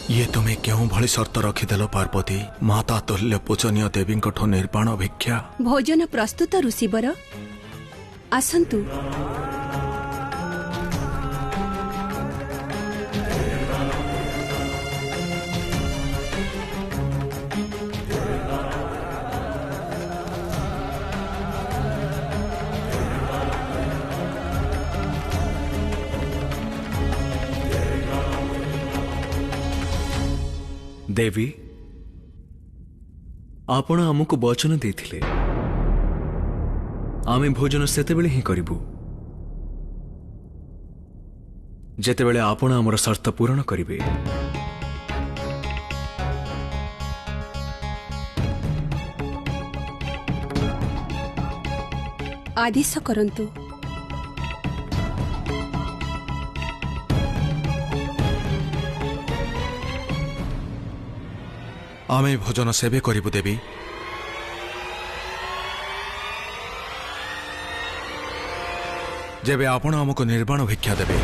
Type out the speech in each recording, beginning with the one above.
ये तुम्हें क्यों भली शर्त रखिदेल पार्वती? माता तुल्य पूजनीय देवी निर्वाण भिक्षा। भोजन प्रस्तुत ऋषिवर, आसन्तु। देवी, आपण आमको वचन देथिले आमे भोजन सेतेबेले ही करिबु जेतेबेले आपण आमर शर्त पूरण करिवे। आदेश करंतु। आमे भोजन सेवे करिबु देवी। जेबे आपण आमको निर्वाण भिक्षा देबे।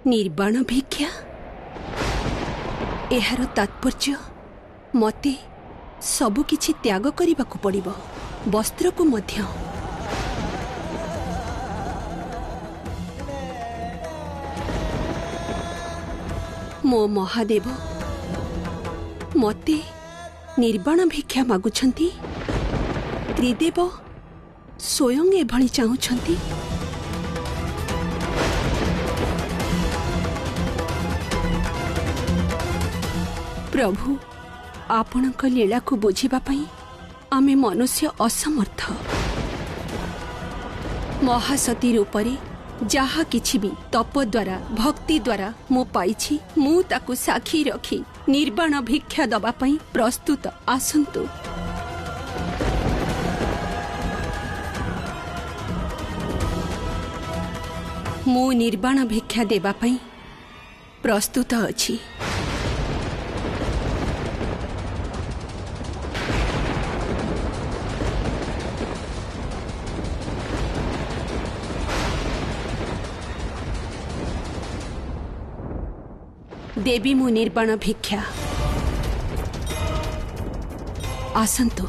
निर्वाण भिक्षा एहार तात्पर्य मते सबु किछि त्याग करिबाकु पड़िबो, वस्त्र को मध्य। मो महादेव मते निर्वाण भिक्षा मागुछंती। त्रिदेव स्वयं एभଳି चाहुछंती। प्रभु, आपणक लीला को बुझिबा पई आमे मनुष्य असमर्थ। महासती रूपरे जहा किछि भी तप द्वारा भक्ति द्वारा मु पाइछि, मु ताकु साक्षी रखी निर्वाण भिक्षा दबा पई प्रस्तुत। आसन्तु। मु निर्वाण भिक्षा देबा पई प्रस्तुत अछि। देवी मु निर्वाण भिक्षा। आसन्तु।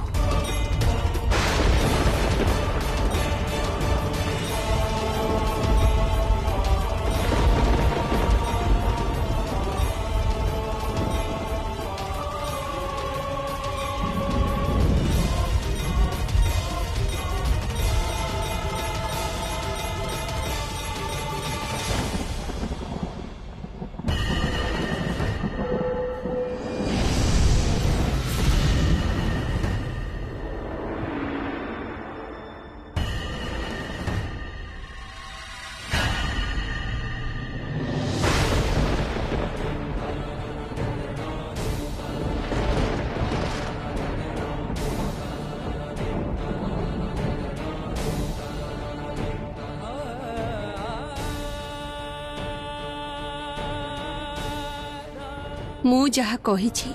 मु जहा कहिछि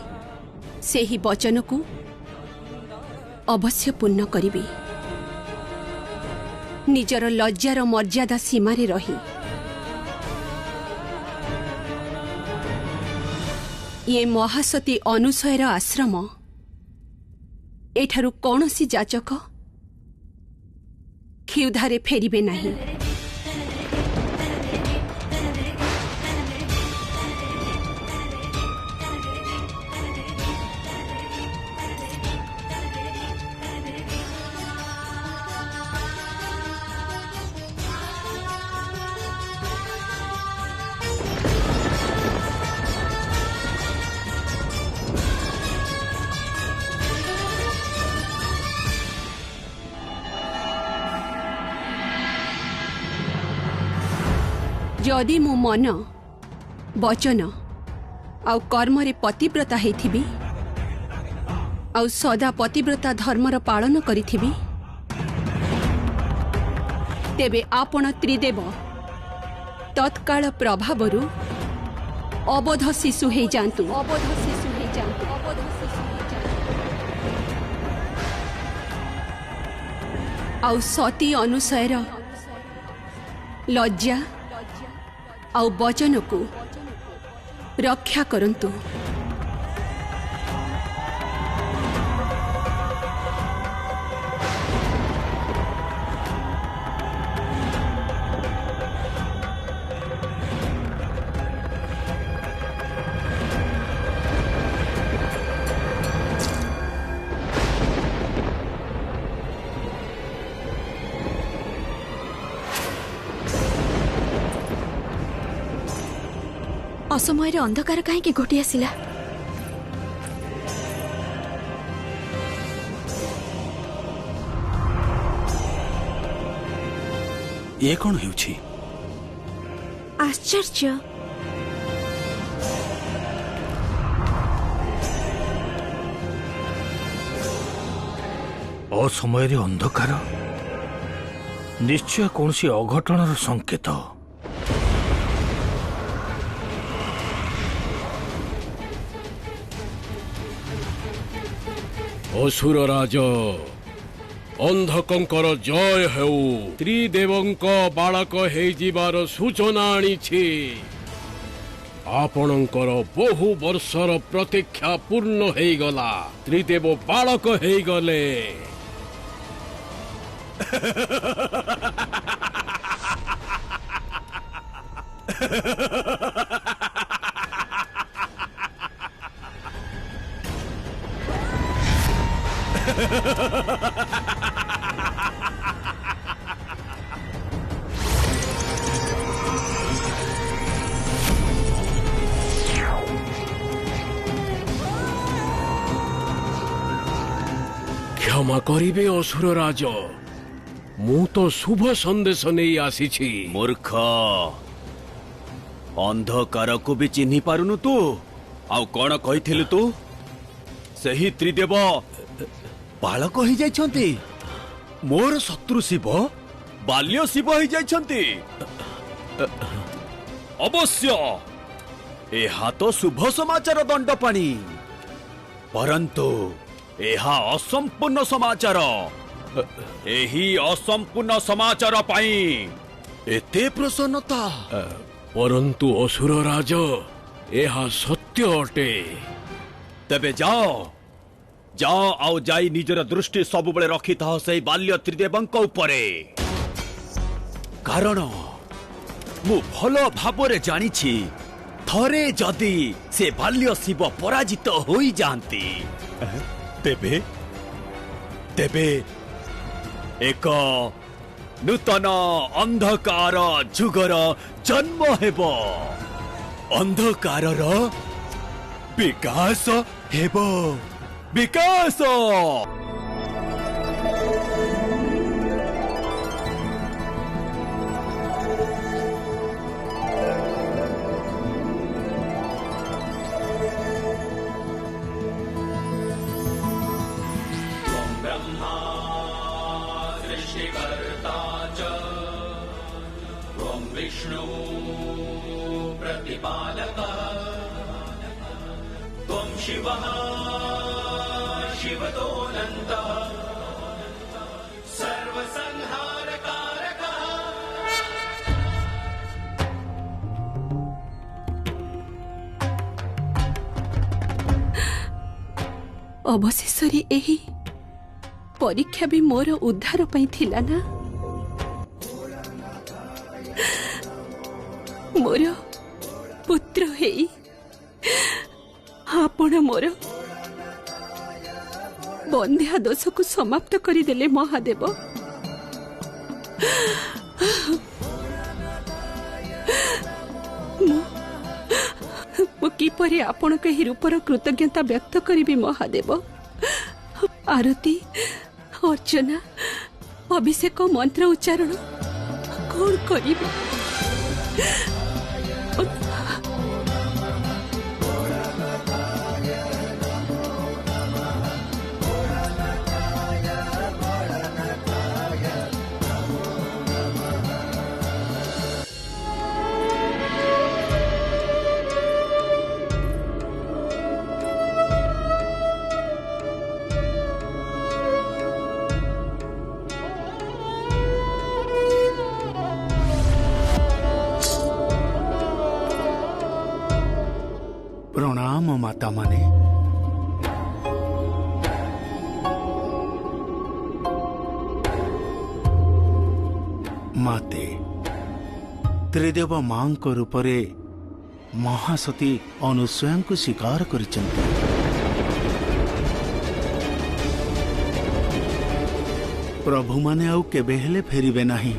सेही वचन को अवश्य पूर्ण करिबी। निजर लज्जार मर्यादा सीमारे रही ये महासती अनुसयर आश्रम एठारु कौनसी जाचक क्षुधारे फेरिबे नहीं। जदि मो मन वचन आउ कर्मरे पतिव्रता हेथिबी आउ सदा पतिव्रता धर्मर पालन करिथिबी तेबे आपण त्रिदेव तत्काल प्रभावरु अबोध शिशु हे जांतु अबोध शिशु हे जांतु अबोध शिशु हे जांतु आउ सती अनुसयर लज्जा आउ वचन को रक्षा करंतु। असमय अंधकार कहीं घोटी आसिला ये कौन हेउछि? आश्चर्य असमय अंधकार निश्चय कौन सी अघटनर संकेत। असुर राज अंधकंकर जय हेउ त्रिदेवंक बालक हे जीवार सूचना आनीछि। आपणकर बहु वर्षर प्रतीक्षा पूर्ण हे गला त्रिदेव बालक हे गले। क्षमा करिबे असुर राज मु तो शुभ संदेश नहीं आसी। मूर्ख अंधकार को भी चिन्हि पारुनु तू आउ कौन कही तू सही त्रिदेव बालक ही जाइछंती। मोर शत्रु शिव बाल्य शिव ही जाइछंती। अवश्य एहा तो शुभ समाचार दंडपाणी परंतु एहा असंपूर्ण समाचार। एही असंपूर्ण समाचार पाई एते प्रसन्नता। परंतु असुर राज एहा सत्य अटे। तेबे जाओ जाओ आउ जाई निजर दृष्टि सब बेले रखी था से बाल्य त्रिदेवंक उपरे कारण मु भलो भाबरे जानिछि थरे जदि से बाल्य शिव पराजित होई जानती तेबे तेबे एक नूतन अंधकार जुगर जन्म हेबो। अंधकारर विकास हेबो विकास। विष्णु प्रतिपालक त्वं शिवः शिवतोऽनन्तः सर्वसंहारकारकः। अवशेषरे एही परीक्षा भी मोर उद्धार पई थिला ना। मोर पुत्र हेई आपण मोर बंध्या दोष को समाप्त करिदेले महादेव। मु किपरि आपण कही रूपर कृतज्ञता व्यक्त करिबी महादेव। आरती अर्चना अभिषेक मंत्र उच्चारण कौन करिबी? प्रणाम माता माने। माते त्रिदेव मां को रूपरे महासती अनुसूया को स्वीकार करिसेंती। प्रभु माने आउ केबे हेले फेरिबे नाही।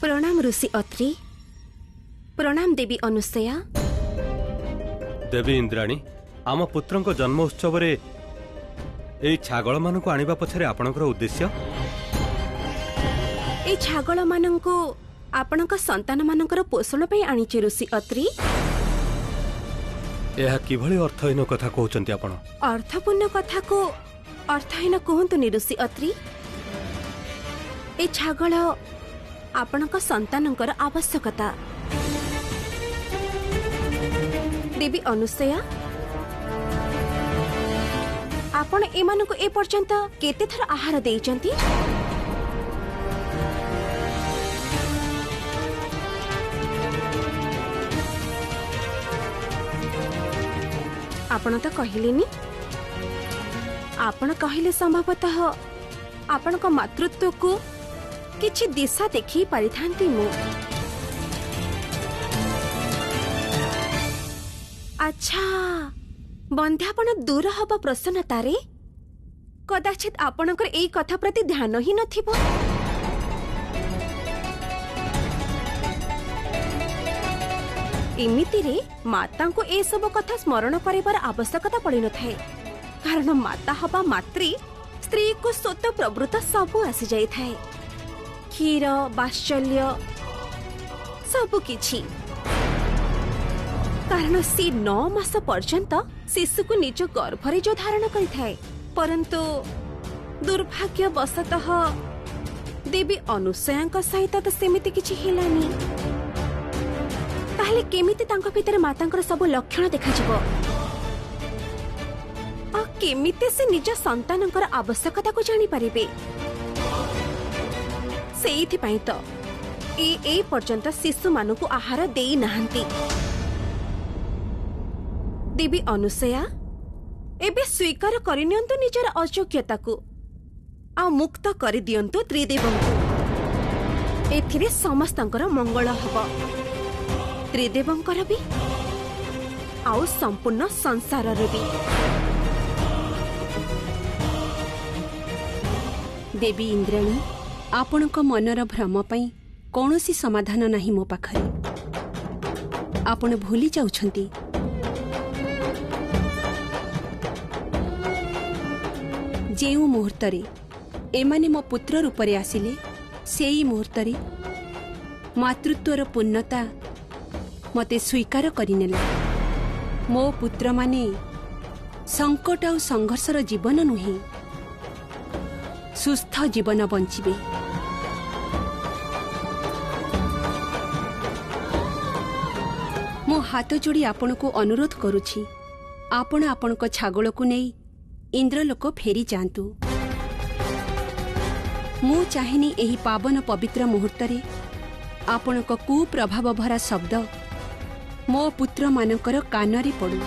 प्रणाम ऋषि अत्रि। प्रणाम देवी अनुसूया। देवी इंद्राणी, आम पुत्र जन्म उत्सव छागल मान आनिबा पछरे आपणकर उद्देश्य? ए छागल मानंको आपणक संतान मानकर पोषण पे आनिचे ऋषि अत्रि। यह किभଳି अर्थहीन कथा कहउचंती आपण? अर्थपूर्ण कथा को अर्थहीन कहंतुनी ऋषि अत्रि। ए छागल आपणक संतानकर आवश्यकता। देवी अनुसूया, आपण एमानकु ए पर्यंत केते थर आहार देइचंती? आपण तो कहिलेनी। आपण कहिले संभवतः आपणक मातृत्व को किछि दिशा देखि पारिथांती मु। अच्छा, बंध्यापन दूर हबा प्रसन्नतारे कदाचित आपणकर एई कथा प्रति ध्यान ही नथिबो। एमितिरे माता को ए सब कथा स्मरण करिबार आवश्यकता पड़ी न थाए, कारण माता हबा मात्री स्त्री को स्वत प्रवृत्त सब आसी जाई थाए। क्षीर, वात्सल्य सब किछि, कारण सी 9 मास पर्यंत शिशु को निज गर्भरे जो धारण करि थाए, परंतु दुर्भाग्यवशतः देवी अनुसूया सहित तो सेमिति किछि हेलानी। ताहले केमिति तांको भीतर मातांकर सब लक्षण देखा जिवो? आ केमिति से निज संतानकर आवश्यकता को जानि परिबे? सेइथि पई तो ए पर्यंत शिशु मानकु आहार देई नाहंती। देवी अनुसूया, एबे स्वीकार करिनियंतु निजर अयोग्यता को आ मुक्त करि दियंतु त्रिदेवंकु। एथिरे समस्तंकर मंगल हबो, त्रिदेवंकर भी आउ संपूर्ण संसार रे भी। देवी इंद्राणी, आपणक मनर भ्रम पई कौनसी समाधान नाही मो पाखरे। आपण भूली जाउछंती जेउ मुहूर्तरे एमाने मो पुत्र रूपरे आसिले, सेई मुहूर्तरे मातृत्वर पूर्णता मते स्वीकार करिनेला। मो पुत्र माने संकट और संघर्षर जीवन नुहे, सुस्थ जीवन बंचिबे। मो हाथ जोड़ी आपण को अनुरोध करुछि, आपण आपणक छागल को नहीं इंद्रलोक फेरी जातु। मु चाहेनी एही पावन पवित्र मुहूर्तरे आपणक कुप्रभाव भरा शब्द मो पुत्र मानकर कानरे पड़ू।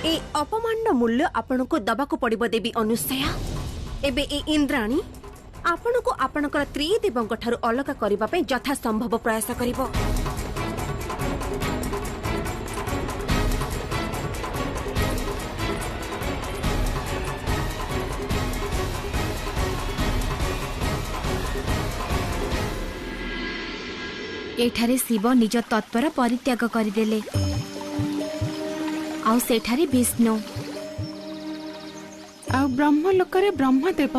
ए अपमान मूल्य आपण को दबाको पड़िबो देवी अनुसूया। एबे ए इंद्राणी आपण को आपणकर त्रिदेवंक ठारू अलग करिबा पे यथा संभव प्रयास करिबो। एठारे शिव निज तत्पर परित्याग करदेले आउ सेठारे विष्णु आउ ब्रह्मलोकरे ब्रह्मदेव।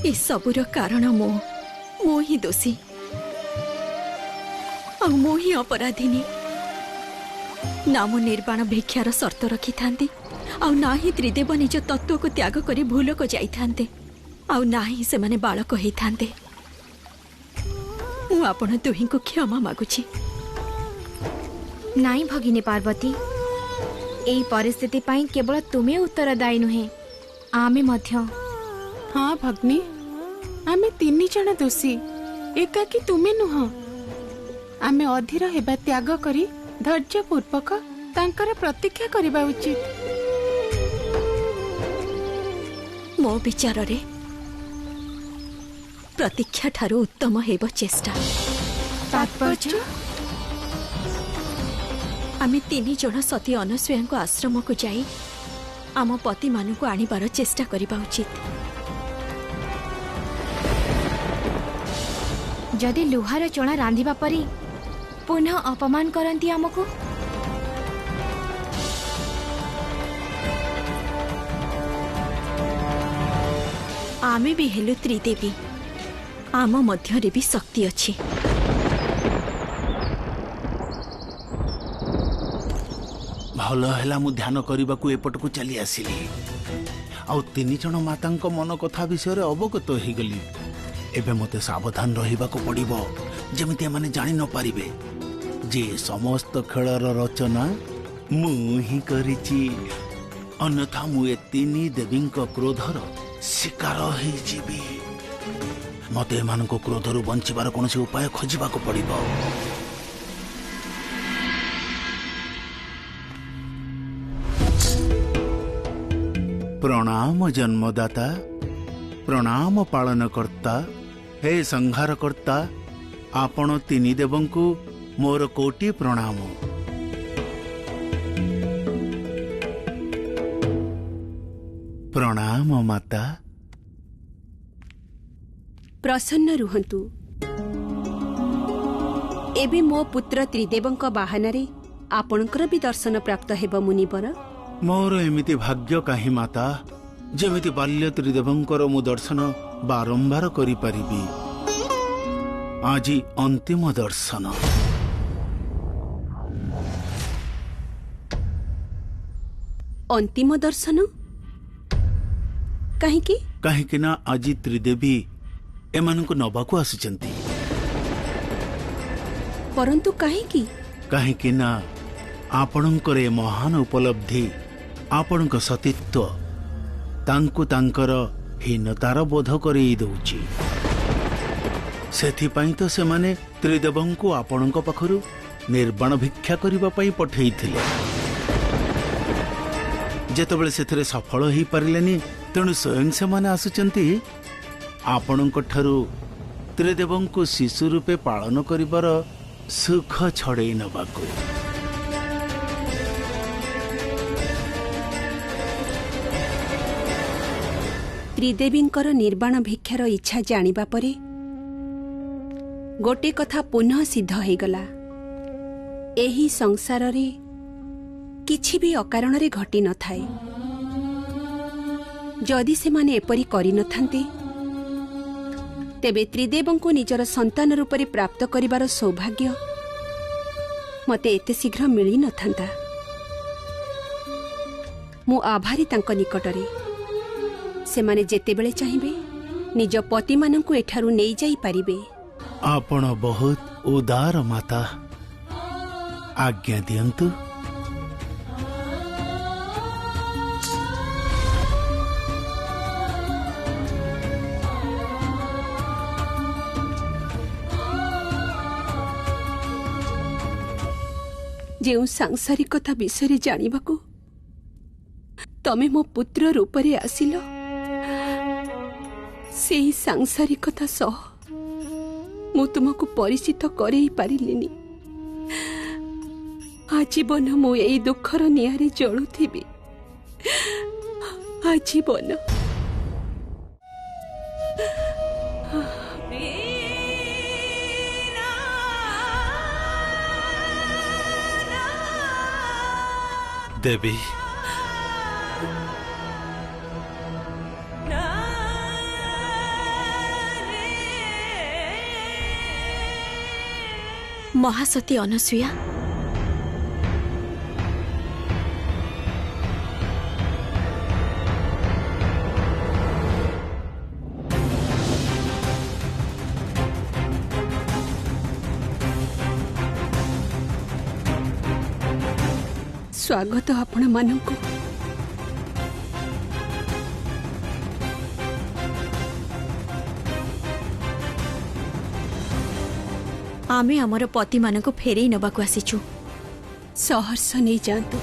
ए सबुर कारण मो ही दोषी आ मो ही अपराधिनी। ना मो निर्वाण भिक्षार शर्त रखी थांती आउ ना ही त्रिदेव निज तत्व को त्याग करी भूल को जाई थांते आउ ना ही से माने बालक होई थांते। मु आपण दुही को क्षमा मागुची। नाई भगिनी पार्वती, एई परिस्थिति पाई केवल तुमे उत्तरदायी नुहे आमे मध्य। हाँ भग्नी, आमे 3 जण दोषी, एकाकी तुमे नुह। आमे अधीर हेबा त्याग करी धैर्य पूर्वक तांकर प्रतीक्षा करिबा उचित। मो विचार रे प्रतीक्षा ठारो उत्तम हेब चेष्टा। तात्पर्य आमे 3 जण सती अनसुया को आश्रम को जाई आम पति मानु को आनिबार चेष्टा करिबा उचित। जदि लुहार चणा रांधिबा परी पुनः अपमान करंती आमको, आमे भी हेलु त्रिदेवी, आम मध्य भी शक्ति अच्छी। भल है मु ध्यान करने को एपट को चली आसिली आउ 3 जण माता मन कथा विषय अवगत हो गली। एबे मते सावधान रहिबा को पड़िबो जेमिति माने जानि न पारिबे जे समस्त खेलर रचना मु ही करिछि, अन्यथा मु ए 3 देवींक क्रोधर शिकार होई जीवी। मते एमानको क्रोधरु बंचिबार कोनोसी उपाय खोजिबा को पड़िबो। प्रणाम जन्मदाता, प्रणाम पालनकर्ता, हे संहारकर्ता, आपण 3 देवंकु मोर कोटि प्रणाम। प्रणाम माता। प्रसन्न रुहंतु। एबे मो पुत्र त्रिदेवंक बाहानारे आपणकर भी दर्शन प्राप्त हेब मुनिवर। मोर एमिति भाग्य काहि माता, जेमिति बाल्य त्रिदेवंकर मु दर्शन बारंबार करि परिबी। आज अंतिम दर्शन। अंतिम दर्शन कहीं कहीं ना आज त्रिदेवी एमानंको नबाको आसिचंती। परंतु कहीं ना आपणकर ए महान उपलब्धि, आपणक सतीत्व तांको तांकर हीनतार बोध करई दउची। सेथिपाई तो से माने त्रिदेवंको आपणक पाखरु निर्वाण भिक्षा करिबा पई पठेइथिले। जेतबेले सेथरे सफल होई पारिलेनी तेणु स्वयं से माने आसुचंती आपणक ठारू त्रिदेवंको शिशु रूपे पालन करिबार सुख छड़ेई नबाको। त्रिदेवींकर निर्वाण भिक्षार इच्छा जानिबा परे गोटे कथा पुनः सिद्ध हो गला। एही संसार रे किछि भी अकारण रे घटी न थाए। जदि से माने एपरी करि न थांते तेबे त्रिदेवंको निजर संतान रूप रे प्राप्त करिबार सौभाग्य मते एते शीघ्र मिली न थांता। मु आभारी तांको निकटरे। से माने जेते बेले चाहिबे निज पति मानंकु एठारु नेई जाई पारिबे। आपण बहुत उदार माता, आज्ञा दियंतु। जेउ सांसारिकता विषय जानिबाकू तमे मो पुत्र रूप रे आसिल, सेही सांसारिकता सह मु तुमको परिचित करई पारिलिनी। आजीवन मु एई दुखर नियारे जळुथिबी। आजीवन ଦେବୀ ମହାସତୀ ଅନସୂୟା ସ୍ୱାଗତ ଆପଣମାନଙ୍କୁ। ଆମେ ଆମର ପତିମାନଙ୍କୁ ଫେରେଇ ନେବାକୁ ଆସିଛୁ। ସହର୍ଷ ନେଇ ଯାଆନ୍ତୁ।